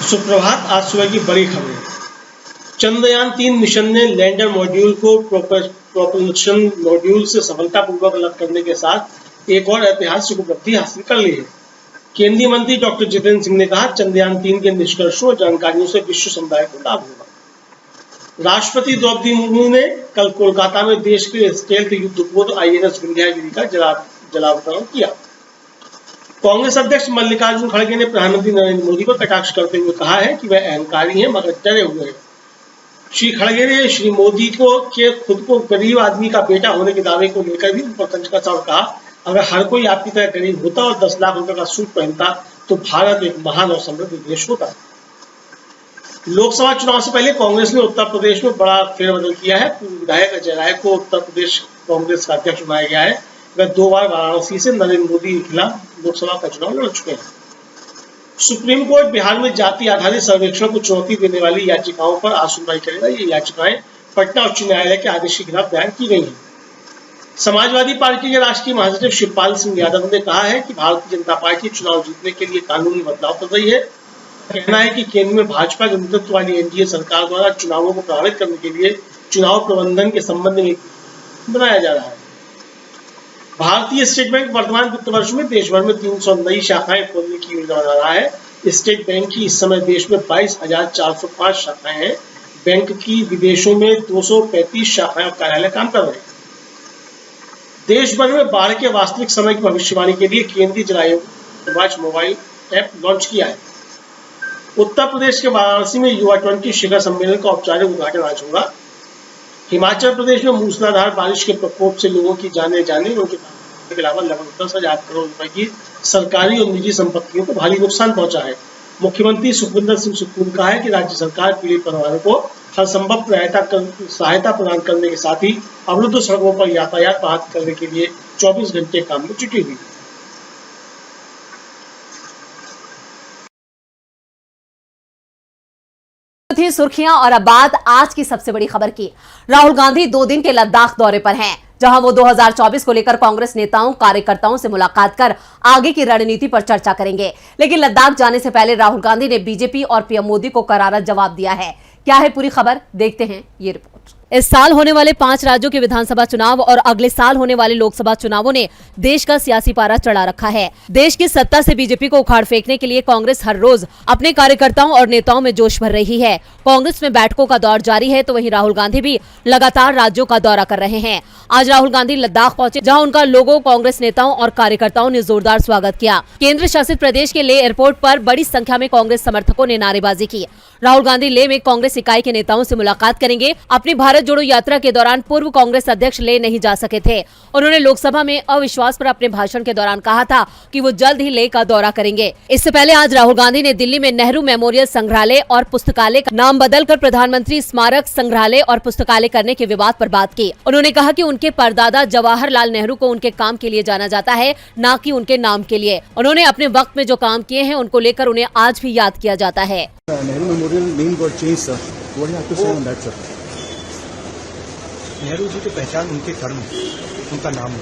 सुप्रभात। आज सुबह की बड़ी खबरें। चंद्रयान-3 मिशन ने लैंडर मॉड्यूल को प्रोपल्शन मॉड्यूल से सफलतापूर्वक अलग करने के साथ एक और ऐतिहासिक उपलब्धि हासिल कर ली है। केंद्रीय मंत्री डॉक्टर जितेंद्र सिंह ने कहा, चंद्रयान-3 के निष्कर्षों और जानकारियों से विश्व समुदाय को लाभ होगा। राष्ट्रपति द्रौपदी मुर्मू ने कल कोलकाता में देश के स्टेल्थ युद्धपोत INS विंध्यागिरी का जलावतरण किया। कांग्रेस अध्यक्ष मल्लिकार्जुन खड़गे ने प्रधानमंत्री नरेंद्र मोदी पर कटाक्ष करते हुए कहा है कि वह अहंकारी हैं मगर डरे हुए हैं। श्री खड़गे ने श्री मोदी के खुद को गरीब आदमी का बेटा होने के दावे को लेकर भी उन पर तंज कसा और कहा, अगर हर कोई आपकी तरह गरीब होता और 10 लाख रुपए का सूट पहनता तो भारत एक महान और समृद्ध देश होता। लोकसभा चुनाव से पहले कांग्रेस ने उत्तर प्रदेश में बड़ा फेरबदल किया है। पूर्व विधायक अजय राय को उत्तर प्रदेश कांग्रेस का अध्यक्ष बनाया गया है। वह 2 बार वाराणसी से नरेंद्र मोदी के खिलाफ लोकसभा का चुनाव लड़ चुके हैं। सुप्रीम कोर्ट बिहार में जाति आधारित सर्वेक्षण को चुनौती देने वाली याचिकाओं पर आज सुनवाई करेगा। ये याचिकाएं पटना उच्च न्यायालय के आदेश के खिलाफ दायर की गई हैं। समाजवादी पार्टी के राष्ट्रीय महासचिव शिवपाल सिंह यादव ने कहा है कि भारतीय जनता पार्टी चुनाव जीतने के लिए कानूनी बदलाव कर रही है। कहना है कि केंद्र में भाजपा के नेतृत्व वाली NDA सरकार द्वारा चुनावों को प्रभावित करने के लिए चुनाव प्रबंधन के संबंध में बनाया जा रहा है। भारतीय स्टेट बैंक वर्तमान वित्त वर्ष में देश भर में 300 नई शाखाएं खोलने की योजना बना रहा है। स्टेट बैंक की इस समय देश में 22,405 शाखाएं हैं। बैंक की विदेशों में 235 शाखाएं और कार्यालय काम कर रहे हैं। देश भर में बाढ़ के वास्तविक समय की भविष्यवाणी के लिए केंद्रीय जल आयोग ने मोबाइल ऐप लॉन्च किया है। उत्तर प्रदेश के वाराणसी में युवा 20 शिखर सम्मेलन का औपचारिक उद्घाटन आज होगा। हिमाचल प्रदेश में मूसलाधार बारिश के प्रकोप से लोगों की जाने उनके के अलावा लगभग 10,000 करोड़ रुपए की सरकारी और निजी संपत्तियों को भारी नुकसान पहुंचा है। मुख्यमंत्री सुखविंदर सिंह सुक्खू ने कहा है कि राज्य सरकार पीड़ित परिवारों को हर संभव सहायता प्रदान करने के साथ ही अवरुद्ध सड़कों पर यातायात बहाल करने के लिए 24 घंटे काम में जुटी हुई है। थी सुर्खियां और अब बात आज की सबसे बड़ी खबर की। राहुल गांधी 2 दिन के लद्दाख दौरे पर हैं, जहां वो 2024 को लेकर कांग्रेस नेताओं कार्यकर्ताओं से मुलाकात कर आगे की रणनीति पर चर्चा करेंगे। लेकिन लद्दाख जाने से पहले राहुल गांधी ने बीजेपी और पीएम मोदी को करारा जवाब दिया है। क्या है पूरी खबर, देखते हैं ये रिपोर्ट। इस साल होने वाले 5 राज्यों के विधानसभा चुनाव और अगले साल होने वाले लोकसभा चुनावों ने देश का सियासी पारा चढ़ा रखा है। देश की सत्ता से बीजेपी को उखाड़ फेंकने के लिए कांग्रेस हर रोज अपने कार्यकर्ताओं और नेताओं में जोश भर रही है। कांग्रेस में बैठकों का दौर जारी है, तो वहीं राहुल गांधी भी लगातार राज्यों का दौरा कर रहे हैं। आज राहुल गांधी लद्दाख पहुंचे, जहां उनका लोगों, कांग्रेस नेताओं और कार्यकर्ताओं ने जोरदार स्वागत किया। केंद्र शासित प्रदेश के लेह एयरपोर्ट पर बड़ी संख्या में कांग्रेस समर्थकों ने नारेबाजी की। राहुल गांधी लेह में कांग्रेस इकाई के नेताओं से मुलाकात करेंगे। अपनी भारत जोड़ो यात्रा के दौरान पूर्व कांग्रेस अध्यक्ष लेह नहीं जा सके थे। उन्होंने लोकसभा में अविश्वास पर अपने भाषण के दौरान कहा था कि वो जल्द ही लेह का दौरा करेंगे। इससे पहले आज राहुल गांधी ने दिल्ली में नेहरू मेमोरियल संग्रहालय और पुस्तकालय का नाम बदलकर प्रधानमंत्री स्मारक संग्रहालय और पुस्तकालय करने के विवाद पर बात की। उन्होंने कहा कि उनके परदादा जवाहरलाल नेहरू को उनके काम के लिए जाना जाता है, न कि उनके नाम के लिए। उन्होंने अपने वक्त में जो काम किए हैं उनको लेकर उन्हें आज भी याद किया जाता है। Nehru Memorial name got changed, sir. What do you have to say on that, sir? Nehru ji की पहचान उनके कर्म, उनका नाम है।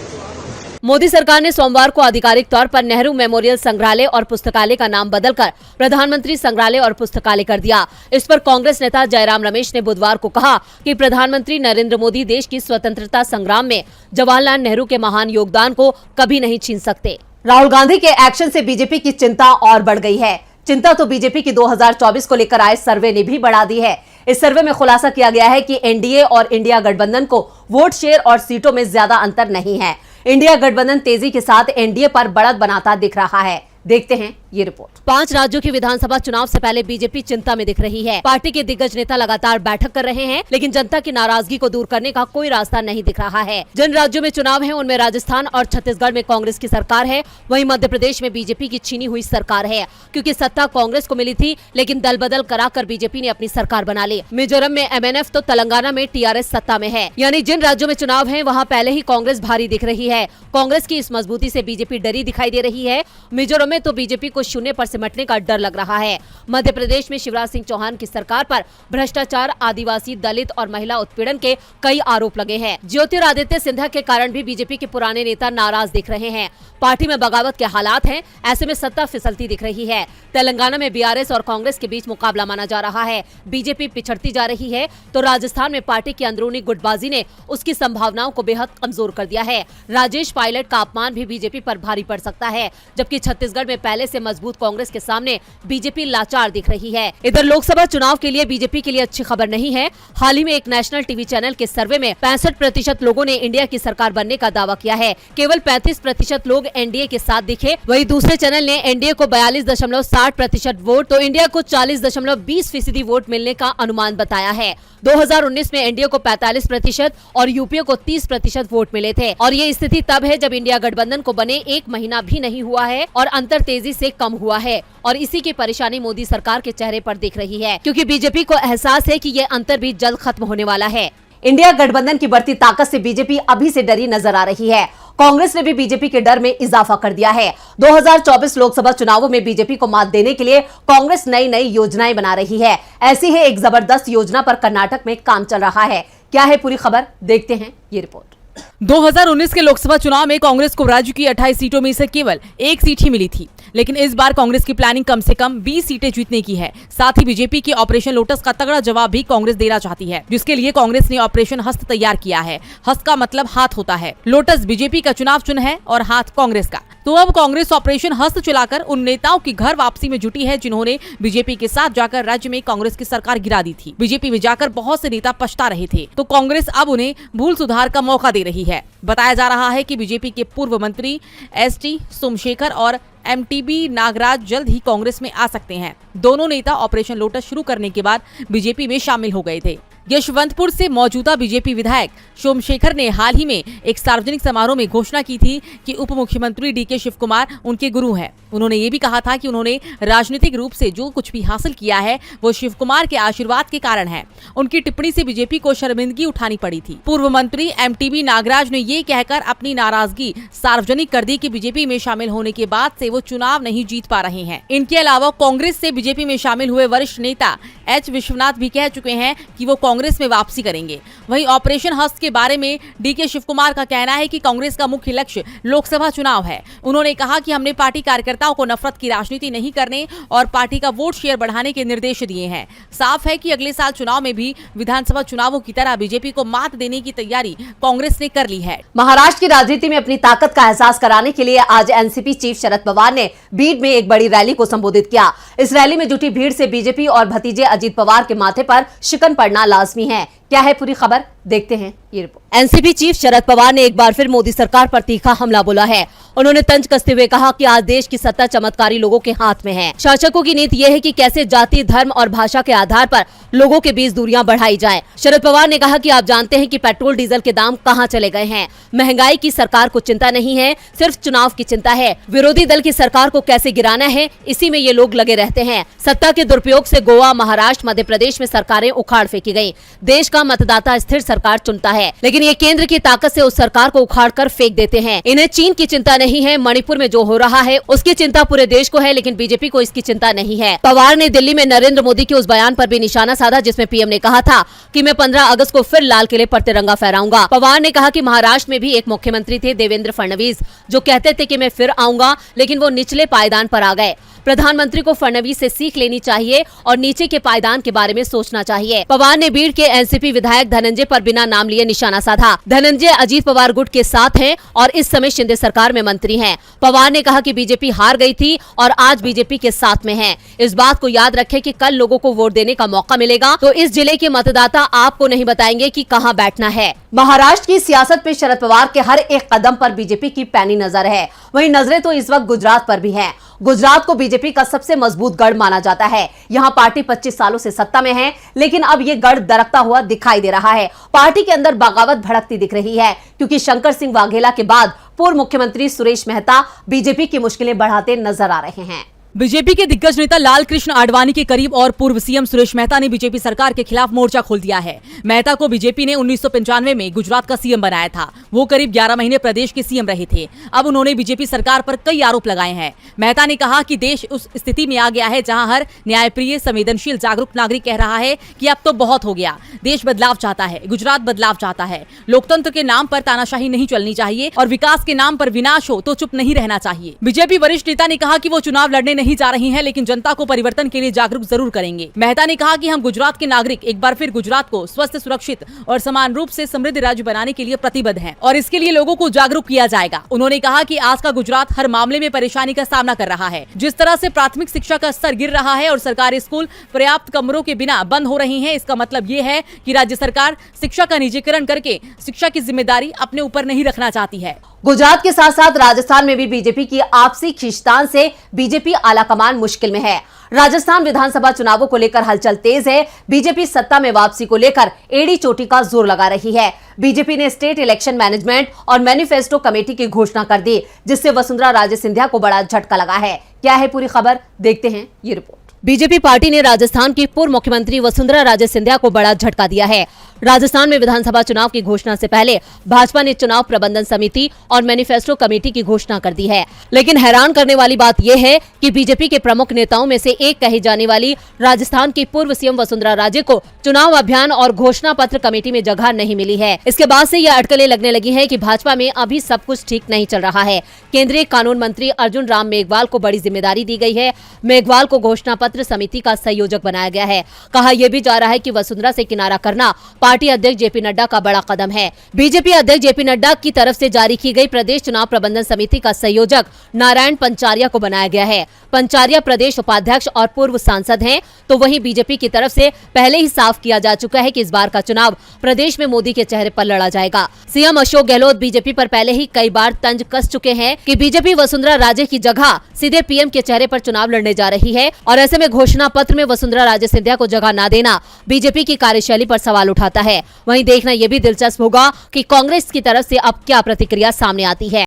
मोदी सरकार ने सोमवार को आधिकारिक तौर पर नेहरू मेमोरियल संग्रहालय और पुस्तकालय का नाम बदलकर प्रधानमंत्री संग्रहालय और पुस्तकालय कर दिया। इस पर कांग्रेस नेता जयराम रमेश ने बुधवार को कहा कि प्रधानमंत्री नरेंद्र मोदी देश की स्वतंत्रता संग्राम में जवाहरलाल नेहरू के महान योगदान को कभी नहीं छीन सकते। राहुल गांधी के एक्शन से बीजेपी की चिंता और बढ़ गई है। चिंता तो बीजेपी की 2024 को लेकर आए सर्वे ने भी बढ़ा दी है। इस सर्वे में खुलासा किया गया है कि NDA और इंडिया गठबंधन को वोट शेयर और सीटों में ज्यादा अंतर नहीं है। इंडिया गठबंधन तेजी के साथ NDA पर बढ़त बनाता दिख रहा है। देखते हैं ये रिपोर्ट। 5 राज्यों के विधानसभा चुनाव से पहले बीजेपी चिंता में दिख रही है। पार्टी के दिग्गज नेता लगातार बैठक कर रहे हैं, लेकिन जनता की नाराजगी को दूर करने का कोई रास्ता नहीं दिख रहा है। जिन राज्यों में चुनाव है उनमें राजस्थान और छत्तीसगढ़ में कांग्रेस की सरकार है। वहीं मध्य प्रदेश में बीजेपी की छीनी हुई सरकार है, क्योंकि सत्ता कांग्रेस को मिली थी, लेकिन दल बदल कराकर बीजेपी ने अपनी सरकार बना ली। मिजोरम में MNF तो तेलंगाना में TRS सत्ता में है। यानी जिन राज्यों में चुनाव है वहाँ पहले ही कांग्रेस भारी दिख रही है। कांग्रेस की इस मजबूती से बीजेपी डरी दिखाई दे रही है। मिजोरम में तो बीजेपी को शून्य पर सिमटने का डर लग रहा है। मध्य प्रदेश में शिवराज सिंह चौहान की सरकार पर भ्रष्टाचार, आदिवासी, दलित और महिला उत्पीड़न के कई आरोप लगे हैं। ज्योतिरादित्य सिंधिया के कारण भी बीजेपी के पुराने नेता नाराज दिख रहे हैं। पार्टी में बगावत के हालात हैं, ऐसे में सत्ता फिसलती दिख रही है। तेलंगाना में बीआरएस और कांग्रेस के बीच मुकाबला माना जा रहा है। बीजेपी पिछड़ती जा रही है तो राजस्थान में पार्टी की अंदरूनी गुटबाजी ने उसकी संभावनाओं को बेहद कमजोर कर दिया है। राजेश पायलट का अपमान भी बीजेपी पर भारी पड़ सकता है, जबकि छत्तीसगढ़ में पहले से मजबूत कांग्रेस के सामने बीजेपी लाचार दिख रही है। इधर लोकसभा चुनाव के लिए बीजेपी के लिए अच्छी खबर नहीं है। हाल ही में एक नेशनल टीवी चैनल के सर्वे में 65% लोगों ने इंडिया की सरकार बनने का दावा किया है। केवल 35% लोग एनडीए के साथ दिखे। वहीं दूसरे चैनल ने एनडीए को 42.60% वोट तो इंडिया को 40.20% वोट मिलने का अनुमान बताया है। 2019 में एनडीए को 45% और यूपीए को 30% वोट मिले थे और ये स्थिति तब है जब इंडिया गठबंधन को बने 1 महीना भी नहीं हुआ है और अंतर तेजी से कम हुआ है। और इसी की परेशानी मोदी सरकार के चेहरे पर दिख रही है, क्योंकि बीजेपी को एहसास है कि ये अंतर भी जल्द खत्म होने वाला है। इंडिया गठबंधन की बढ़ती ताकत से बीजेपी अभी से डरी नजर आ रही है। कांग्रेस ने भी बीजेपी के डर में इजाफा कर दिया है। 2024 लोकसभा चुनावों में बीजेपी को मात देने के लिए कांग्रेस नई नई योजनाएं बना रही है। ऐसी ही एक जबरदस्त योजना पर कर्नाटक में काम चल रहा है। क्या है पूरी खबर, देखते हैं ये रिपोर्ट। 2019 के लोकसभा चुनाव में कांग्रेस को राज्य की 28 सीटों में से केवल 1 सीट ही मिली थी, लेकिन इस बार कांग्रेस की प्लानिंग कम से कम 20 सीटें जीतने की है। साथ ही बीजेपी के ऑपरेशन लोटस का तगड़ा जवाब भी कांग्रेस देना चाहती है, जिसके लिए कांग्रेस ने ऑपरेशन हस्त तैयार किया है। हस्त का मतलब हाथ होता है। लोटस बीजेपी का चुनाव चिन्ह है और हाथ कांग्रेस का। तो अब कांग्रेस ऑपरेशन हस्त चलाकर उन नेताओं की घर वापसी में जुटी है जिन्होंने बीजेपी के साथ जाकर राज्य में कांग्रेस की सरकार गिरा दी थी। बीजेपी में जाकर बहुत से नेता पछता रहे थे, तो कांग्रेस अब उन्हें भूल सुधार का मौका दे रही है। बताया जा रहा है कि बीजेपी के पूर्व मंत्री एसटी सोमशेखर और एमटीबी नागराज जल्द ही कांग्रेस में आ सकते हैं। दोनों नेता ऑपरेशन लोटस शुरू करने के बाद बीजेपी में शामिल हो गए थे। यशवंतपुर से मौजूदा बीजेपी विधायक सोमशेखर ने हाल ही में एक सार्वजनिक समारोह में घोषणा की थी कि उप मुख्यमंत्री डीके शिव कुमार उनके गुरु हैं। उन्होंने ये भी कहा था कि उन्होंने राजनीतिक रूप से जो कुछ भी हासिल किया है वो शिव कुमार के आशीर्वाद के कारण है। उनकी टिप्पणी से बीजेपी को शर्मिंदगी उठानी पड़ी थी। पूर्व मंत्री एमटीबी नागराज ने ये कहकर अपनी नाराजगी सार्वजनिक कर दी कि बीजेपी में शामिल होने के बाद से वो चुनाव नहीं जीत पा रहे हैं। इनके अलावा कांग्रेस से बीजेपी में शामिल हुए वरिष्ठ नेता एच विश्वनाथ भी कह चुके हैं कि वो कांग्रेस में वापसी करेंगे। वहीं ऑपरेशन हस्त के बारे में डीके शिव कुमार का कहना है कि कांग्रेस का मुख्य लक्ष्य लोकसभा चुनाव है। उन्होंने कहा कि हमने पार्टी कार्यकर्ताओं को नफरत की राजनीति नहीं करने और पार्टी का वोट शेयर बढ़ाने के निर्देश दिए हैं। साफ है कि अगले साल चुनाव में भी विधानसभा चुनावों की तरह बीजेपी को मात देने की तैयारी कांग्रेस ने कर ली है। महाराष्ट्र की राजनीति में अपनी ताकत का एहसास कराने के लिए आज एनसीपी चीफ शरद पवार ने बीड में एक बड़ी रैली को संबोधित किया। इस रैली में जुटी भीड़ से बीजेपी और भतीजे अजीत पवार के माथे पर शिकन पड़ना लाजमी है। क्या है पूरी खबर, देखते हैं ये report. NCP chief Sharad Pawar ने एक बार फिर मोदी सरकार पर तीखा हमला बोला है। उन्होंने तंज कसते हुए कहा कि आज देश की सत्ता चमत्कारी लोगों के हाथ में है। शासकों की नीति यह है कि कैसे जाति, धर्म और भाषा के आधार पर लोगों के बीच दूरियां बढ़ाई जाएं। शरद पवार ने कहा कि आप जानते हैं कि पेट्रोल डीजल के दाम कहां चले गए हैं। महंगाई की सरकार को चिंता नहीं है, सिर्फ चुनाव की चिंता है। विरोधी दल की सरकार को कैसे गिराना है, इसी में ये लोग लगे रहते हैं। सत्ता के दुरुपयोग से गोवा, महाराष्ट्र, मध्य प्रदेश में सरकारें उखाड़ फेंकी गयी। देश का मतदाता स्थिर सरकार चुनता है, लेकिन ये केंद्र की ताकत से उस सरकार को उखाड़ कर फेंक देते हैं। इन्हें चीन की चिंता नहीं है, मणिपुर में जो हो रहा है उसकी चिंता पूरे देश को है, लेकिन बीजेपी को इसकी चिंता नहीं है। पवार ने दिल्ली में नरेंद्र मोदी के उस बयान पर भी निशाना साधा जिसमें पीएम ने कहा था कि मैं 15 अगस्त को फिर लाल किले पर तिरंगा फहराऊंगा। पवार ने कहा कि महाराष्ट्र में भी एक मुख्यमंत्री थे देवेंद्र फडणवीस, जो कहते थे कि मैं फिर आऊंगा, लेकिन वो निचले पायदान पर आ गए। प्रधानमंत्री को फडणवीस से सीख लेनी चाहिए और नीचे के पायदान के बारे में सोचना चाहिए। पवार ने बीड के एनसीपी विधायक धनंजय पर बिना नाम लिए निशाना साधा। धनंजय अजीत पवार गुट के साथ हैं और इस समय शिंदे सरकार में मंत्री हैं। पवार ने कहा कि बीजेपी हार गई थी और आज बीजेपी के साथ में है। इस बात को याद रखें कि कल लोगों को वोट देने का मौका मिलेगा तो इस जिले के मतदाता आपको नहीं बताएंगे कि कहां बैठना है। महाराष्ट्र की सियासत पे शरद पवार के हर एक कदम पर बीजेपी की पैनी नजर है। वहीं नजरें तो इस वक्त गुजरात पर भी हैं। गुजरात को बीजेपी का सबसे मजबूत गढ़ माना जाता है। यहां पार्टी 25 सालों से सत्ता में है, लेकिन अब ये गढ़ दरकता हुआ दिखाई दे रहा है। पार्टी के अंदर बगावत भड़कती दिख रही है, क्योंकि शंकर सिंह वाघेला के बाद पूर्व मुख्यमंत्री सुरेश मेहता बीजेपी की मुश्किलें बढ़ाते नजर आ रहे हैं। बीजेपी के दिग्गज नेता लाल कृष्ण आडवाणी के करीब और पूर्व सीएम सुरेश मेहता ने बीजेपी सरकार के खिलाफ मोर्चा खोल दिया है। मेहता को बीजेपी ने 1995 में गुजरात का सीएम बनाया था। वो करीब 11 महीने प्रदेश के सीएम रहे थे। अब उन्होंने बीजेपी सरकार पर कई आरोप लगाए हैं। मेहता ने कहा कि देश उस स्थिति में आ गया है जहां हर न्यायप्रिय, संवेदनशील, जागरूक नागरिक कह रहा है कि अब तो बहुत हो गया। देश बदलाव चाहता है, गुजरात बदलाव चाहता है। लोकतंत्र के नाम पर तानाशाही नहीं चलनी चाहिए और विकास के नाम पर विनाश हो तो चुप नहीं रहना चाहिए। बीजेपी वरिष्ठ नेता ने कहा कि वो चुनाव लड़ने नहीं जा रही हैं, लेकिन जनता को परिवर्तन के लिए जागरूक जरूर करेंगे। मेहता ने कहा कि हम गुजरात के नागरिक एक बार फिर गुजरात को स्वस्थ, सुरक्षित और समान रूप से समृद्ध राज्य बनाने के लिए प्रतिबद्ध हैं और इसके लिए लोगों को जागरूक किया जाएगा। उन्होंने कहा कि आज का गुजरात हर मामले में परेशानी का सामना कर रहा है। जिस तरह से प्राथमिक शिक्षा का स्तर गिर रहा है और सरकारी स्कूल पर्याप्त कमरों के बिना बंद हो रही हैं, इसका मतलब ये है कि राज्य सरकार शिक्षा का निजीकरण करके शिक्षा की जिम्मेदारी अपने ऊपर नहीं रखना चाहती है। गुजरात के साथ साथ राजस्थान में भी बीजेपी की आपसी खींचतान से बीजेपी आलाकमान मुश्किल में है। राजस्थान विधानसभा चुनावों को लेकर हलचल तेज है। बीजेपी सत्ता में वापसी को लेकर एड़ी चोटी का जोर लगा रही है। बीजेपी ने स्टेट इलेक्शन मैनेजमेंट और मैनिफेस्टो कमेटी की घोषणा कर दी, जिससे वसुंधरा राजे सिंधिया को बड़ा झटका लगा है। क्या है पूरी खबर, देखते हैं ये रिपोर्ट। बीजेपी पार्टी ने राजस्थान की पूर्व मुख्यमंत्री वसुंधरा राजे सिंधिया को बड़ा झटका दिया है। राजस्थान में विधानसभा चुनाव की घोषणा से पहले भाजपा ने चुनाव प्रबंधन समिति और मैनिफेस्टो कमेटी की घोषणा कर दी है, लेकिन हैरान करने वाली बात यह है कि बीजेपी के प्रमुख नेताओं में से एक कही जाने वाली राजस्थान की पूर्व सीएम वसुंधरा राजे को चुनाव अभियान और घोषणा पत्र कमेटी में जगह नहीं मिली है। इसके बाद से यह अटकलें लगने लगी है कि भाजपा में अभी सब कुछ ठीक नहीं चल रहा है। केंद्रीय कानून मंत्री अर्जुन राम मेघवाल को बड़ी जिम्मेदारी दी गई है। मेघवाल को घोषणा पत्र समिति का संयोजक बनाया गया है। कहा यह भी जा रहा है कि वसुंधरा से किनारा करना पार्टी अध्यक्ष जेपी नड्डा का बड़ा कदम है। बीजेपी अध्यक्ष जेपी नड्डा की तरफ से जारी की गई प्रदेश चुनाव प्रबंधन समिति का संयोजक नारायण पंचारिया को बनाया गया है। पंचारिया प्रदेश उपाध्यक्ष और पूर्व सांसद हैं, तो वहीं बीजेपी की तरफ से पहले ही साफ किया जा चुका है कि इस बार का चुनाव प्रदेश में मोदी के चेहरे पर लड़ा जाएगा। सीएम अशोक गहलोत बीजेपी पर पहले ही कई बार तंज कस चुके हैं कि बीजेपी वसुंधरा राजे की जगह सीधे पीएम के चेहरे पर चुनाव लड़ने जा रही है और ऐसे में घोषणा पत्र में वसुंधरा राजे सिंधिया को जगह न देना बीजेपी की कार्यशैली पर सवाल उठाता है। वहीं देखना यह भी दिलचस्प होगा कि कांग्रेस की तरफ से अब क्या प्रतिक्रिया सामने आती है।